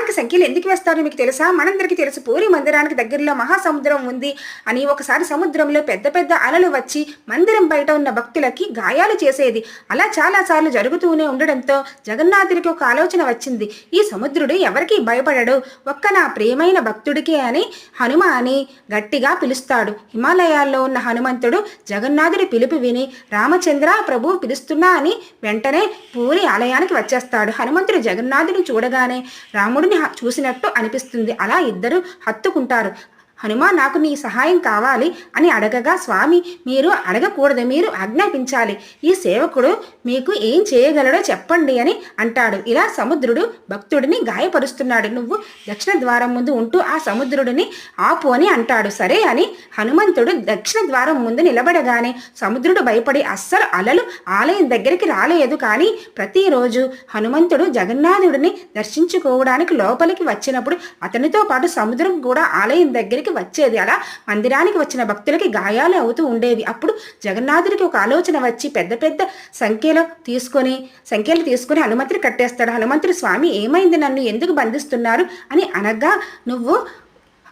మందిరానికి సంఖ్యలు ఎందుకు వేస్తారో మీకు తెలుసా? మనందరికీ తెలుసు, పూరి మందిరానికి దగ్గరలో మహాసముద్రం ఉంది అని. ఒకసారి సముద్రంలో పెద్ద పెద్ద అలలు వచ్చి మందిరం బయట ఉన్న భక్తులకి గాయాలు చేసేది. అలా చాలాసార్లు జరుగుతూనే ఉండడంతో జగన్నాథుడికి ఒక ఆలోచన వచ్చింది. ఈ సముద్రుడు ఎవరికి భయపడడు, ఒక్క నా ప్రియమైన భక్తుడికి అని హనుమ అని గట్టిగా పిలుస్తాడు. హిమాలయాల్లో ఉన్న హనుమంతుడు జగన్నాథుడి పిలుపు విని రామచంద్ర ప్రభు పిలుస్తున్నా అని వెంటనే పూరి ఆలయానికి వచ్చేస్తాడు. హనుమంతుడు జగన్నాథుడిని చూడగానే రాముడిని చూసినట్టు అనిపిస్తుంది. అలా ఇద్దరు హత్తుకుంటారు. హనుమ, నాకు నీ సహాయం కావాలి అని అడగగా, స్వామి మీరు అడగకూడదు, మీరు ఆజ్ఞాపించాలి. ఈ సేవకుడు మీకు ఏం చేయగలడో చెప్పండి అని అంటాడు. ఇలా సముద్రుడు భక్తుడిని గాయపరుస్తున్నాడు. నువ్వు దక్షిణ ద్వారం ముందు ఉంటూ ఆ సముద్రుడిని ఆపు అని అంటాడు. సరే అని హనుమంతుడు దక్షిణ ద్వారం ముందు నిలబడగానే సముద్రుడు భయపడి అస్సలు అలలు ఆలయం దగ్గరికి రాలేదు. కానీ ప్రతిరోజు హనుమంతుడు జగన్నాథుడిని దర్శించుకోవడానికి లోపలికి వచ్చినప్పుడు అతనితో పాటు సముద్రం కూడా ఆలయం దగ్గరికి వచ్చేది. అలా మందిరానికి వచ్చిన భక్తులకి గాయాలు అవుతూ ఉండేవి. అప్పుడు జగన్నాథుడికి ఒక ఆలోచన వచ్చి పెద్ద పెద్ద సంఖ్యలు తీసుకొని హనుమంతుడు కట్టేస్తాడు. హనుమంతుడు, స్వామి ఏమైంది, నన్ను ఎందుకు బంధిస్తున్నారు అని అనగా, నువ్వు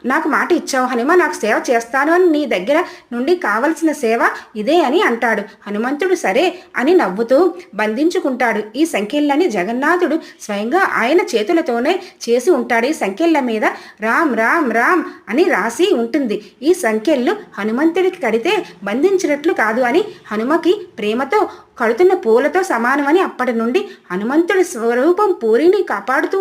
నాకు మాట ఇచ్చావు హనుమ, నాకు సేవ చేస్తాను అని, నీ దగ్గర నుండి కావలసిన సేవ ఇదే అని అంటాడు. హనుమంతుడు సరే అని నవ్వుతూ బంధించుకుంటాడు. ఈ సంఖ్యలని జగన్నాథుడు స్వయంగా ఆయన చేతులతోనే చేసి ఉంటాడు. ఈ సంఖ్యల మీద రామ్ రామ్ రామ్ అని రాసి ఉంటుంది. ఈ సంఖ్యలు హనుమంతుడికి కడితే బంధించినట్లు కాదు అని, హనుమకి ప్రేమతో కడుతున్న పూలతో సమానమని అప్పటి నుండి హనుమంతుడి స్వరూపం పూరిని కాపాడుతూ